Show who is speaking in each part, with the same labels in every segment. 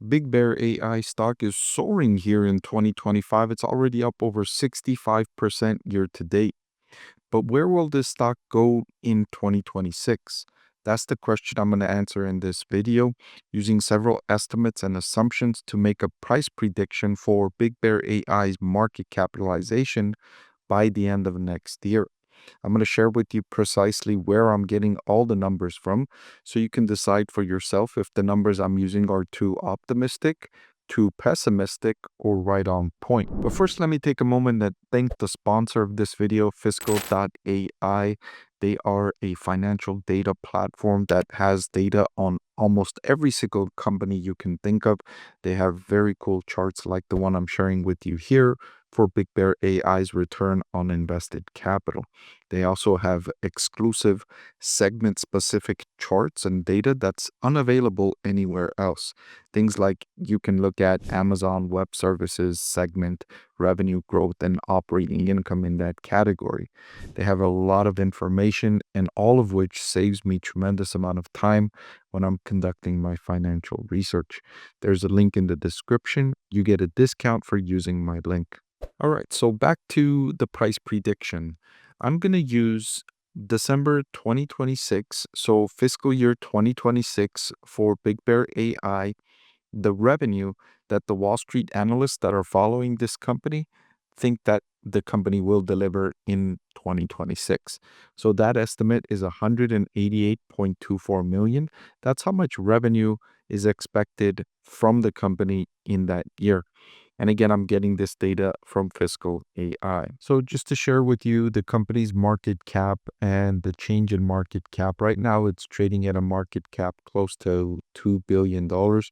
Speaker 1: Big Bear AI stock is soaring here in 2025. It's already up over 65% year to date. But where will this stock go in 2026? That's the question I'm going to answer in this video using several estimates and assumptions to make a price prediction for Big Bear AI's market capitalization by the end of next year. I'm going to share with you precisely where I'm getting all the numbers from so you can decide for yourself if the numbers I'm using are too optimistic, too pessimistic, or right on point. But first, let me take a moment to thank the sponsor of this video, Fiscal.ai. They are a financial data platform that has data on almost every single company you can think of. They have very cool charts like the one I'm sharing with you here for Big Bear AI's return on invested capital. They also have exclusive segment-specific charts and data that's unavailable anywhere else. Things like you can look at Amazon Web Services segment, revenue growth, and operating income in that category. They have a lot of information, and all of which saves me tremendous amount of time when I'm conducting my financial research. There's a link in the description. You get a discount for using my link. All right, so back to the price prediction. I'm going to use December 2026, so fiscal year 2026 for Big Bear AI, the revenue that the Wall Street analysts that are following this company think that the company will deliver in 2026. So that estimate is 188.24 million. That's how much revenue is expected from the company in that year. And again, I'm getting this data from Fiscal AI. So just to share with you the company's market cap and the change in market cap. Right now, it's trading at a market cap close to $2 billion. And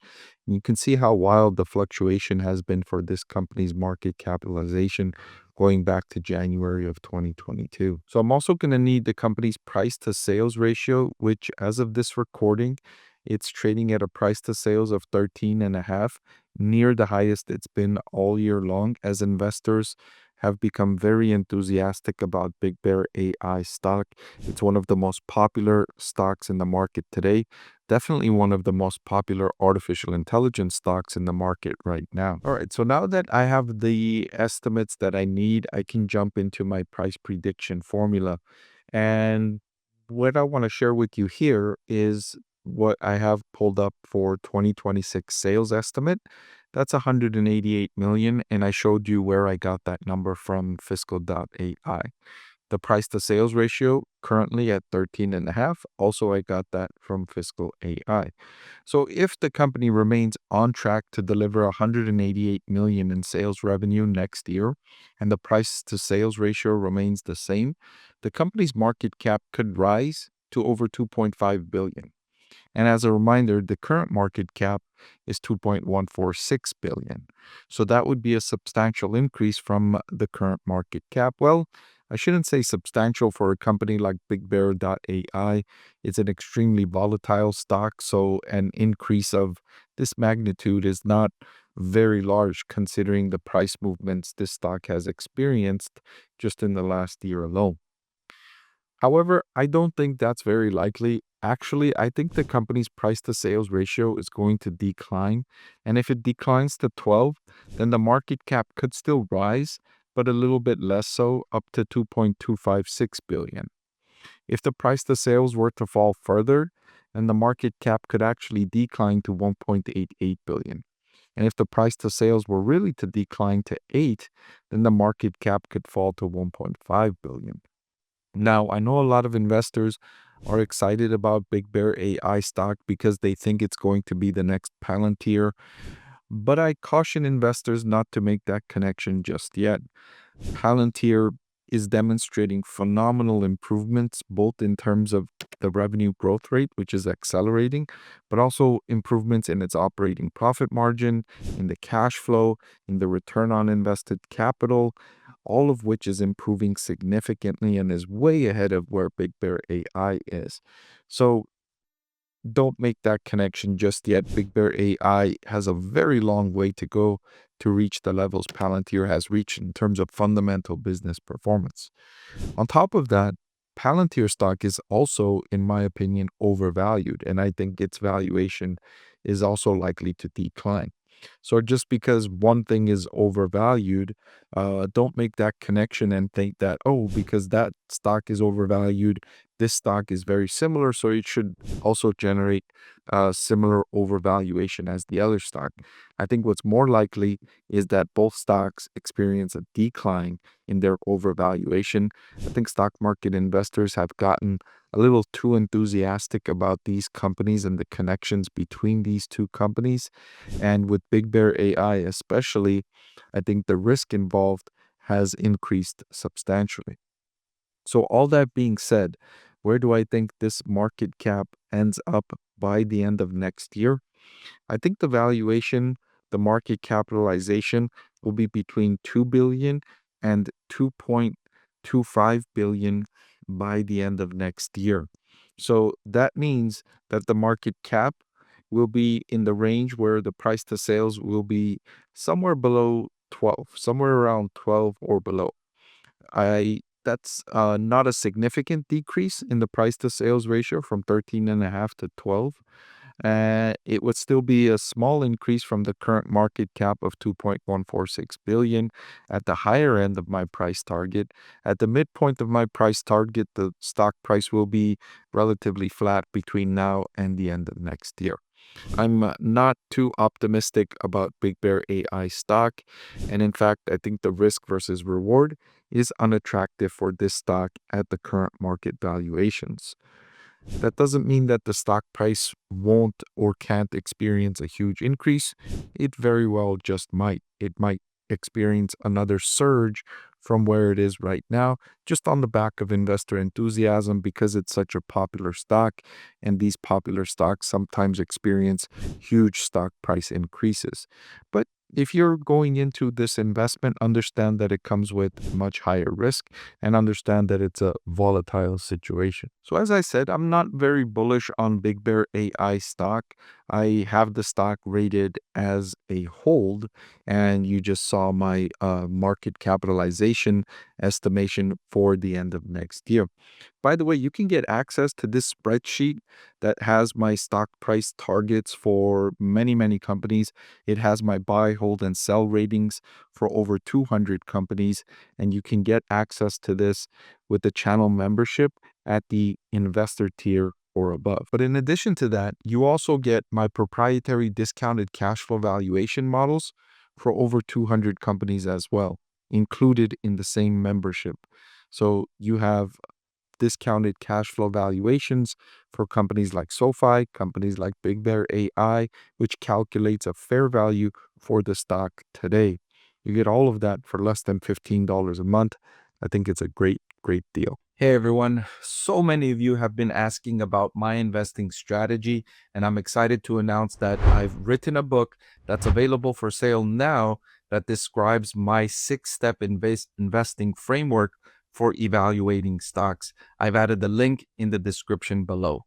Speaker 1: you can see how wild the fluctuation has been for this company's market capitalization going back to January of 2022. So I'm also going to need the company's price to sales ratio, which as of this recording, it's trading at a price to sales of 13.5, near the highest it's been all year long, as investors have become very enthusiastic about Big Bear AI stock. It's one of the most popular stocks in the market today. Definitely one of the most popular artificial intelligence stocks in the market right now. All right, so now that I have the estimates that I need, I can jump into my price prediction formula. And what I want to share with you here is what I have pulled up for 2026 sales estimate. That's 188 million, and I showed you where I got that number from Fiscal.ai. The price to sales ratio currently at 13.5. Also, I got that from Fiscal AI. So if the company remains on track to deliver 188 million in sales revenue next year, and the price to sales ratio remains the same, the company's market cap could rise to over 2.5 billion. And as a reminder, the current market cap is 2.146 billion. So that would be a substantial increase from the current market cap. Well, I shouldn't say substantial for a company like BigBear.ai. It's an extremely volatile stock, so an increase of this magnitude is not very large considering the price movements this stock has experienced just in the last year alone. However, I don't think that's very likely. Actually, I think the company's price to sales ratio is going to decline. And if it declines to 12, then the market cap could still rise, but a little bit less so, up to 2.256 billion. If the price to sales were to fall further, then the market cap could actually decline to 1.88 billion. And if the price to sales were really to decline to 8, then the market cap could fall to 1.5 billion. Now, I know a lot of investors are excited about Big Bear AI stock because they think it's going to be the next Palantir, but I caution investors not to make that connection just yet. Palantir is demonstrating phenomenal improvements, both in terms of the revenue growth rate, which is accelerating, but also improvements in its operating profit margin, in the cash flow, in the return on invested capital, all of which is improving significantly and is way ahead of where Big Bear AI is. So don't make that connection just yet. Big Bear AI has a very long way to go to reach the levels Palantir has reached in terms of fundamental business performance. On top of that, Palantir stock is also, in my opinion, overvalued, and I think its valuation is also likely to decline. So just because one thing is overvalued, don't make that connection and think that, oh, because that stock is overvalued, this stock is very similar, so it should also generate similar overvaluation as the other stock. I think what's more likely is that both stocks experience a decline in their overvaluation. I think stock market investors have gotten a little too enthusiastic about these companies and the connections between these two companies. And with Big Bear AI especially, I think the risk involved has increased substantially. So all that being said, where do I think this market cap ends up by the end of next year? I think the valuation, the market capitalization will be between 2 billion and 2.25 billion by the end of next year. So that means that the market cap will be in the range where the price to sales will be somewhere below 12, somewhere around 12 or below. That's not a significant decrease in the price to sales ratio from 13.5 to 12. It would still be a small increase from the current market cap of 2.146 billion at the higher end of my price target. At the midpoint of my price target, the stock price will be relatively flat between now and the end of next year. I'm not too optimistic about Big Bear AI stock. And in fact, I think the risk versus reward is unattractive for this stock at the current market valuations. That doesn't mean that the stock price won't or can't experience a huge increase. It very well just might. It might experience another surge from where it is right now, just on the back of investor enthusiasm because it's such a popular stock. And these popular stocks sometimes experience huge stock price increases. But if you're going into this investment, understand that it comes with much higher risk and understand that it's a volatile situation. So as I said, I'm not very bullish on Big Bear AI stock. I have the stock rated as a hold, and you just saw my market capitalization estimation for the end of next year. By the way, you can get access to this spreadsheet that has my stock price targets for many, many companies. It has my buy, hold, and sell ratings for over 200 companies, and you can get access to this with the channel membership at the investor tier or above. But in addition to that, you also get my proprietary discounted cash flow valuation models for over 200 companies as well, included in the same membership. So you have discounted cash flow valuations for companies like SoFi, companies like Big Bear AI, which calculates a fair value for the stock today. You get all of that for less than $15 a month. I think it's a great, great deal. Hey everyone, so many of you have been asking about my investing strategy, and I'm excited to announce that I've written a book that's available for sale now that describes my 6-step investing framework for evaluating stocks. I've added the link in the description below.